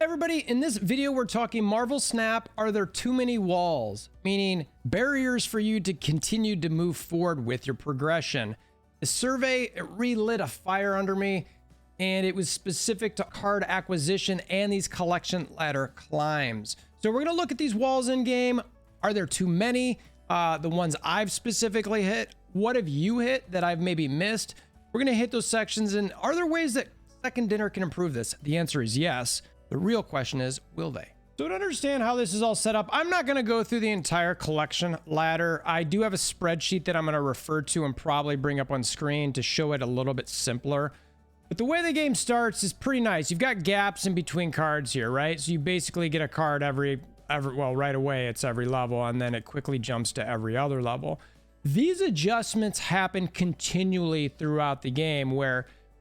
Everybody, in this video, we're talking Marvel Snap. Are there too many walls? Meaning barriers for you to continue to move forward with your progression. The survey, it relit a fire under me, and it was specific to card acquisition and these collection ladder climbs. So we're gonna look at these walls in game. Are there too many? The ones I've specifically hit. What have you hit that I've maybe missed? We're gonna hit those sections, and are there ways that Second Dinner can improve this? The answer is yes. The real question is, will they? So to understand how this is all set up, I'm not going to go through the entire collection ladder. I do have a spreadsheet that I'm going to refer to and probably bring up on screen to show it a little bit simpler. But the way the game starts is pretty nice. You've got gaps in between cards here, right? So you basically get a card well, right away it's every level, and then it quickly jumps to every other level. These adjustments happen continually throughout the game,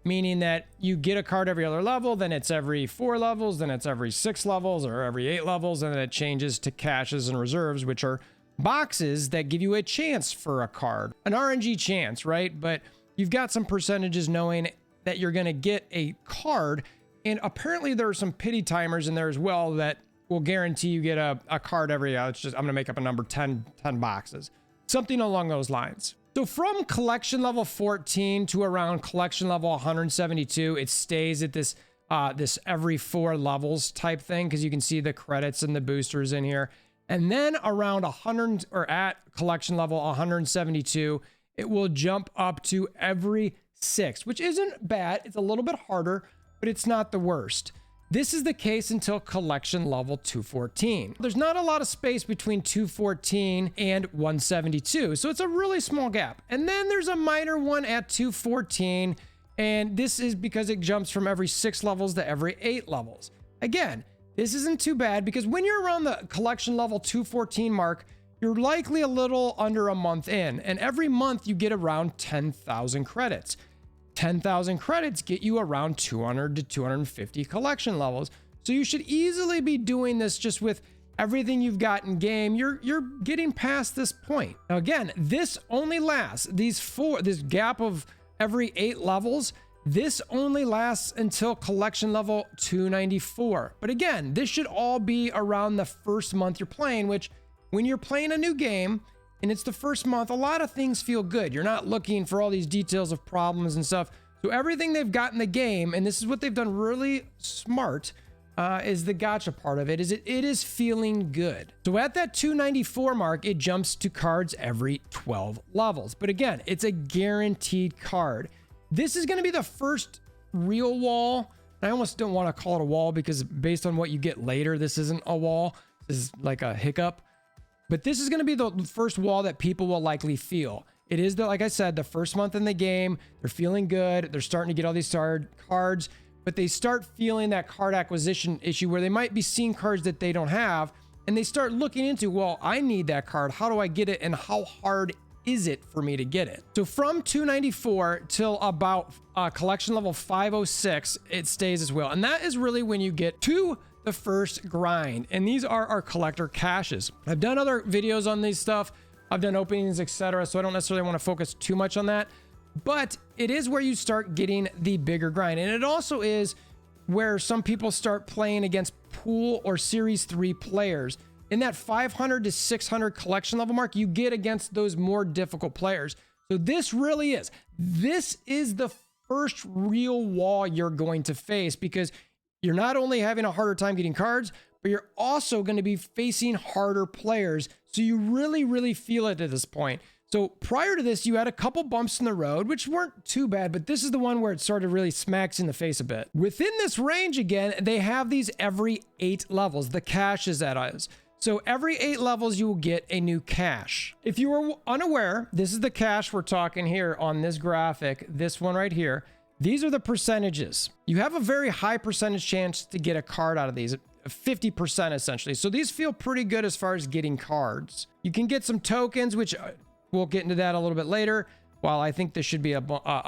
meaning that you get a card every other level, then it's every 4 levels, then it's every 6 levels or every 8 levels, and then it changes to caches and reserves, which are boxes that give you a chance for a card, an RNG chance, right? But you've got some percentages knowing that you're going to get a card, and apparently there are some pity timers in there as well that will guarantee you get a card every, I'm going to make up a number, 10 boxes, something along those lines. So from collection level 14 to around collection level 172, it stays at this every 4 levels type thing, because you can see the credits and the boosters in here. And then around 100 or at collection level 172, it will jump up to every 6, which isn't bad. It's a little bit harder, but it's not the worst. This is the case until collection level 214. There's not a lot of space between 214 and 172, so it's a really small gap. And then there's a minor one at 214, and this is because it jumps from every 6 levels to every 8 levels. Again, this isn't too bad, because when you're around the collection level 214 mark, you're likely a little under a month in, and every month you get around 10,000 credits. 10,000 credits get you around 200 to 250 collection levels. So you should easily be doing this just with everything you've got in game. You're getting past this point. Now again, this only lasts, this gap of every 8 levels, this only lasts until collection level 294. But again, this should all be around the first month you're playing, which when you're playing a new game, and it's the first month, a lot of things feel good. You're not looking for all these details of problems and stuff. So everything they've got in the game, and this is what they've done really smart, is the gacha part of it, is it is feeling good. So at that 294 mark, it jumps to cards every 12 levels. But again, it's a guaranteed card. This is going to be the first real wall. I almost don't want to call it a wall, because based on what you get later, this isn't a wall. This is like a hiccup. But this is going to be the first wall that people will likely feel. It is, like I said, the first month in the game. They're feeling good. They're starting to get all these cards, but they start feeling that card acquisition issue where they might be seeing cards that they don't have, and they start looking into, well, I need that card. How do I get it, and how hard is it for me to get it? So from 294 till about collection level 506, it stays as well. And that is really when you get to the first grind, and these are our collector caches. I've done other videos on these stuff. I've done openings, etc. So I don't necessarily want to focus too much on that, but it is where you start getting the bigger grind. And it also is where some people start playing against pool or series 3 players. In that 500 to 600 collection level mark, you get against those more difficult players. So this is the first real wall you're going to face, because you're not only having a harder time getting cards, but you're also going to be facing harder players. So you really feel it at this point. So prior to this, you had a couple bumps in the road, which weren't too bad, but this is the one where it sort of really smacks in the face a bit. Within this range, again, they have these every 8 levels, the caches that is. So every 8 levels, you will get a new cache. If you were unaware, this is the cache we're talking here on this graphic, this one right here. These are the percentages. You have a very high percentage chance to get a card out of these, 50% essentially. So these feel pretty good as far as getting cards. You can get some tokens, which we'll get into that a little bit later. While I think this should be a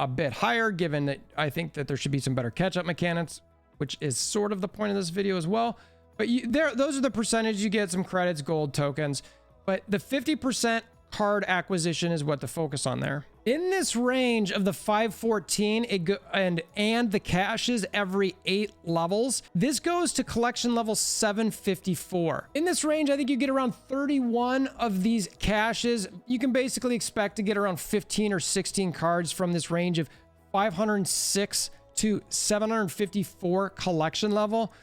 bit higher, given that I think that there should be some better catch-up mechanics, which is sort of the point of this video as well. But those are the percentages you get, some credits, gold, tokens. But the 50% card acquisition is what to focus on there. In this range of the 514 and the caches every 8 levels, this goes to collection level 754. In this range, I think you get around 31 of these caches. You can basically expect to get around 15 or 16 cards from this range of 506 to 754 collection level.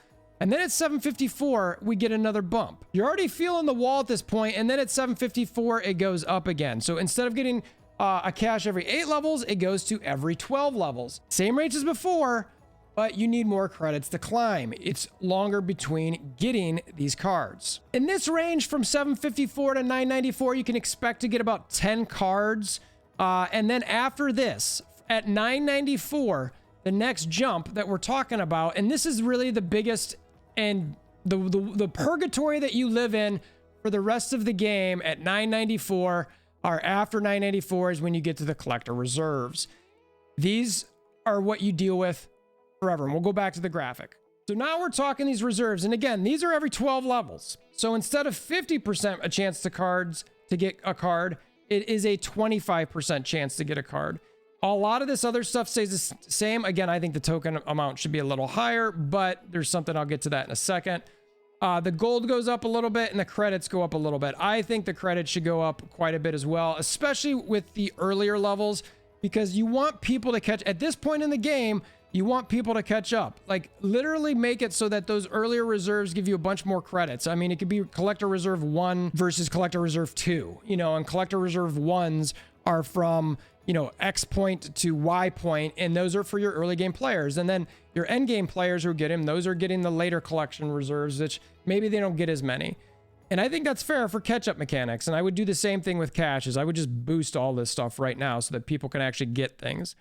And then at 754, we get another bump. You're already feeling the wall at this point, and then at 754, it goes up again. So instead of getting a cache every 8 levels, it goes to every 12 levels. Same rates as before, but you need more credits to climb. It's longer between getting these cards. In this range from 754 to 994, you can expect to get about 10 cards. And then after this, at 994, the next jump that we're talking about, and this is really the biggest and the purgatory that you live in for the rest of the game at 994, or after 994 is when you get to the collector reserves. These are what you deal with forever. And we'll go back to the graphic. So now we're talking these reserves. And again, these are every 12 levels. So instead of 50% a chance to get a card, it is a 25% chance to get a card. A lot of this other stuff stays the same. Again, I think the token amount should be a little higher, but there's something, I'll get to that in a second. The gold goes up a little bit and the credits go up a little bit. I think the credits should go up quite a bit as well, especially with the earlier levels, because you want people to catch, at this point in the game, you want people to catch up. Like, literally make it so that those earlier reserves give you a bunch more credits. I mean, it could be Collector Reserve 1 versus Collector Reserve 2, you know, and Collector Reserve 1s are from, you know, X point to Y point, and those are for your early game players. And then your end game players who get them, those are getting the later collection reserves, which maybe they don't get as many. And I think that's fair for catch-up mechanics. And I would do the same thing with caches. I would just boost all this stuff right now so that people can actually get things.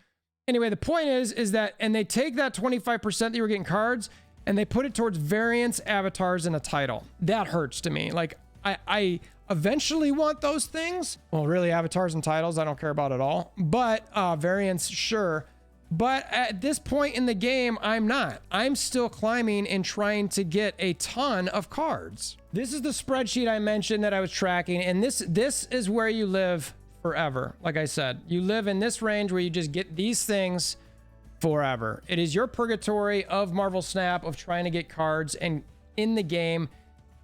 Anyway, the point is that, and they take that 25% that you were getting cards, and they put it towards variants, avatars, and a title. That hurts to me. Like, I eventually want those things. Well, really, avatars and titles, I don't care about at all. But variants, sure. But at this point in the game, I'm not. I'm still climbing and trying to get a ton of cards. This is the spreadsheet I mentioned that I was tracking, and this is where you live forever. Like I said, you live in this range where you just get these things forever. It is your purgatory of Marvel Snap, of trying to get cards and in the game.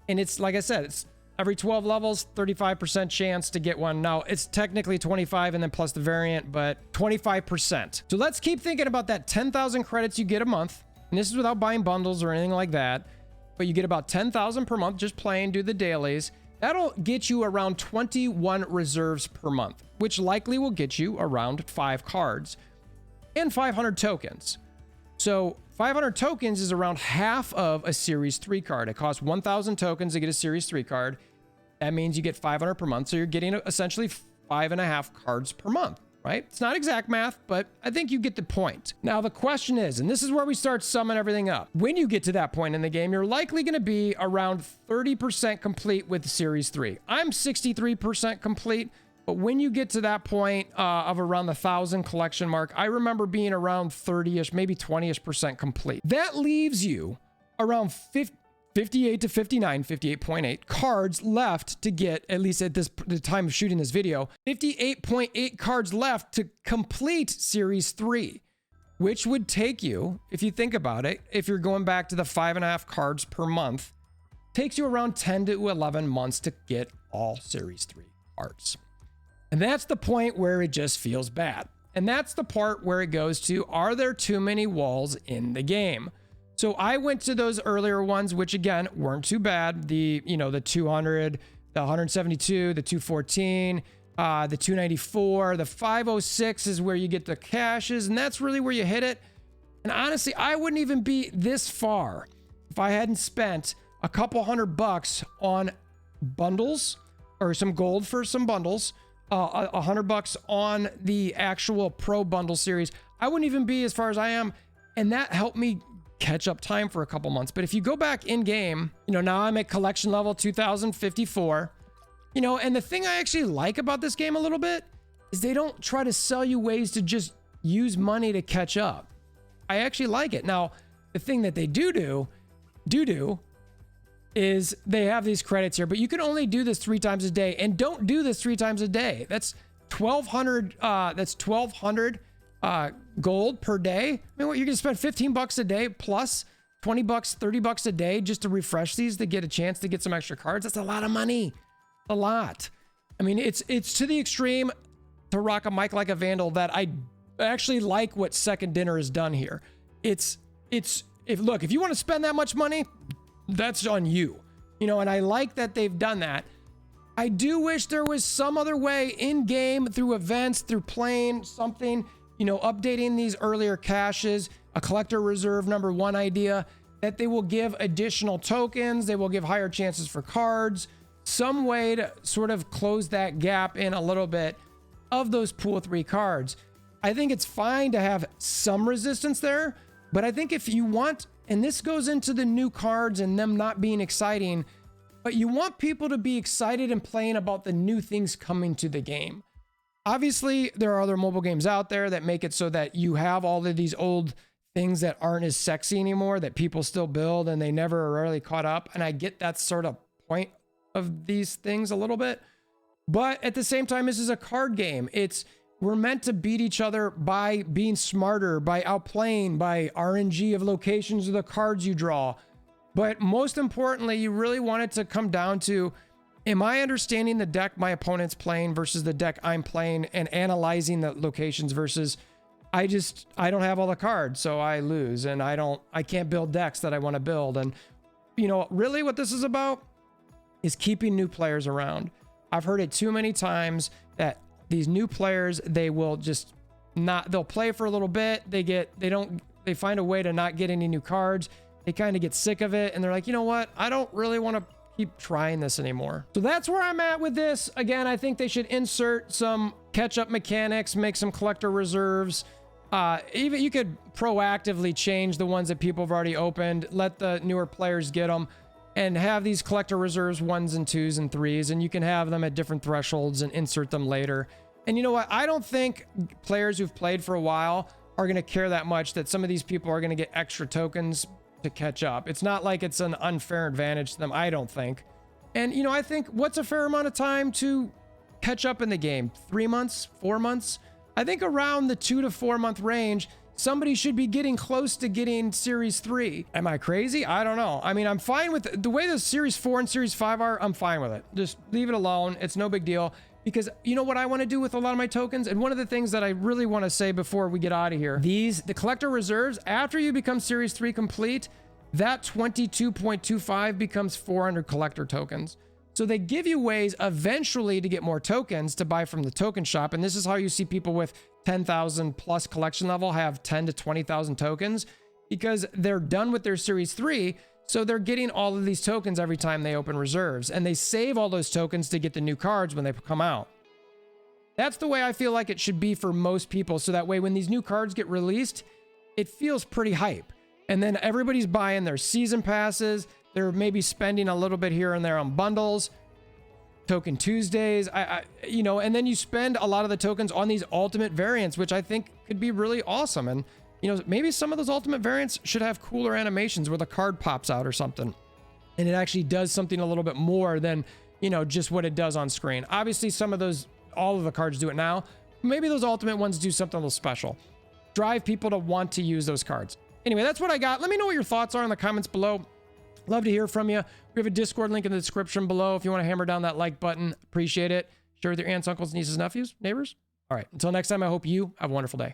And it's, like I said, it's every 12 levels, 35% chance to get one. Now, it's technically 25 and then plus the variant, but 25%. So let's keep thinking about that 10,000 credits you get a month. And this is without buying bundles or anything like that. But you get about 10,000 per month just playing, do the dailies. That'll get you around 21 reserves per month, which likely will get you around 5 cards and 500 tokens. So 500 tokens is around half of a Series 3 card. It costs 1,000 tokens to get a Series 3 card. That means you get 500 per month. So you're getting essentially 5.5 cards per month, right? It's not exact math, but I think you get the point. Now, the question is, and this is where we start summing everything up. When you get to that point in the game, you're likely going to be around 30% complete with Series 3. I'm 63% complete. But when you get to that point of around the 1,000 collection mark, I remember being around 30-ish, maybe 20-ish% complete. That leaves you around 58 to 59, 58.8 cards left to get, at least at the time of shooting this video, 58.8 cards left to complete Series 3, which would take you, if you think about it, if you're going back to the 5.5 cards per month, takes you around 10 to 11 months to get all Series 3 cards. And that's the point where it just feels bad. And that's the part where it goes to, are there too many walls in the game? So I went to those earlier ones, which again, weren't too bad. The 200, the 172, the 214, the 294, the 506 is where you get the caches. And that's really where you hit it. And honestly, I wouldn't even be this far if I hadn't spent a couple $100 on bundles or some gold for some bundles. $100 on the actual pro bundle series. I wouldn't even be as far as I am, and that helped me catch up time for a couple months. But if you go back in game, now I'm at collection level 2054, and the thing I actually like about this game a little bit is they don't try to sell you ways to just use money to catch up. I actually like it. Now, the thing that they do is they have these credits here, but you can only do this 3 times a day, and don't do this 3 times a day. That's 1,200. That's 1,200 gold per day. I mean, what, you're gonna spend 15 bucks a day plus 20 bucks, 30 bucks a day just to refresh these to get a chance to get some extra cards. That's a lot of money. A lot. I mean, it's to the extreme to rock a mic like a vandal that I actually like what Second Dinner has done here. If you want to spend that much money, that's on you. You know, and I like that they've done that. I do wish there was some other way in game, through events, through playing something, you know, updating these earlier caches, a collector reserve #1 idea, that they will give additional tokens, they will give higher chances for cards, some way to sort of close that gap in a little bit of those pool 3 cards. I think it's fine to have some resistance there, but I think if you want, and this goes into the new cards and them not being exciting, but you want people to be excited and playing about the new things coming to the game. Obviously, there are other mobile games out there that make it so that you have all of these old things that aren't as sexy anymore that people still build and they never are really caught up. And I get that sort of point of these things a little bit. But at the same time, this is a card game. We're meant to beat each other by being smarter, by outplaying, by RNG of locations of the cards you draw. But most importantly, you really want it to come down to, am I understanding the deck my opponent's playing versus the deck I'm playing, and analyzing the locations versus I don't have all the cards, so I lose, and I can't build decks that I want to build. And you know, really what this is about is keeping new players around. I've heard it too many times that these new players, they'll play for a little bit, they find a way to not get any new cards. They kind of get sick of it and they're like, you know what? I don't really want to keep trying this anymore. So that's where I'm at with this. Again, I think they should insert some catch-up mechanics, make some collector reserves. Even you could proactively change the ones that people have already opened, let the newer players get them, and have these collector reserves 1s and 2s and 3s, and you can have them at different thresholds and insert them later. And you know what? I don't think players who've played for a while are going to care that much that some of these people are going to get extra tokens to catch up. It's not like it's an unfair advantage to them, I don't think. And you know, I think what's a fair amount of time to catch up in the game? 3 months, 4 months? I think around the 2 to 4 month range, somebody should be getting close to getting Series 3. Am I crazy? I don't know. I mean, I'm fine with the way the Series 4 and Series 5 are. I'm fine with it. Just leave it alone. It's no big deal. Because you know what I want to do with a lot of my tokens? And one of the things that I really want to say before we get out of here, the collector reserves, after you become Series 3 complete, that 22.25 becomes 400 collector tokens. So they give you ways eventually to get more tokens to buy from the token shop. And this is how you see people with 10,000 plus collection level have 10 to 20,000 tokens, because they're done with their Series 3. So they're getting all of these tokens every time they open reserves, and they save all those tokens to get the new cards when they come out. That's the way I feel like it should be for most people. So that way, when these new cards get released, it feels pretty hype. And then everybody's buying their season passes. They're maybe spending a little bit here and there on bundles, Token Tuesdays, you know, and then you spend a lot of the tokens on these ultimate variants, which I think could be really awesome. And you know, maybe some of those ultimate variants should have cooler animations where the card pops out or something, and it actually does something a little bit more than, you know, just what it does on screen. Obviously, all of the cards do it now. Maybe those ultimate ones do something a little special. Drive people to want to use those cards. Anyway, that's what I got. Let me know what your thoughts are in the comments below. Love to hear from you. We have a Discord link in the description below if you want to hammer down that like button. Appreciate it. Share with your aunts, uncles, nieces, nephews, neighbors. All right. Until next time, I hope you have a wonderful day.